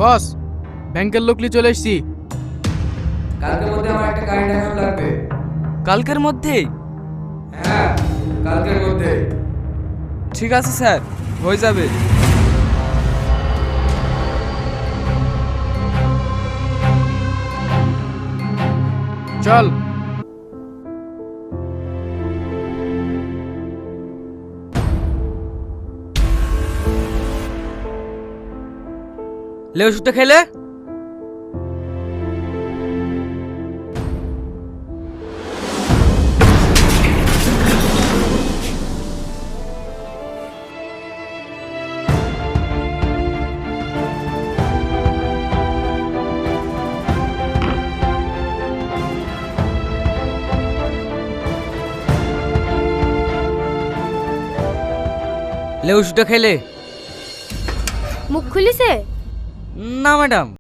বস, ব্যাংকের লোক নিয়ে চলে এসেছি। কালকের মধ্যে আমার একটা কারেন্ট অ্যাকাউন্ট লাগবে। কালকের মধ্যেই? হ্যাঁ, কালকের মধ্যে। ঠিক আছে স্যার, হয়ে যাবে। চল। লে ওষুধটা খেলে। লে ওষুধটা খেলে। মুখ খুলিছে? না ম্যাডাম।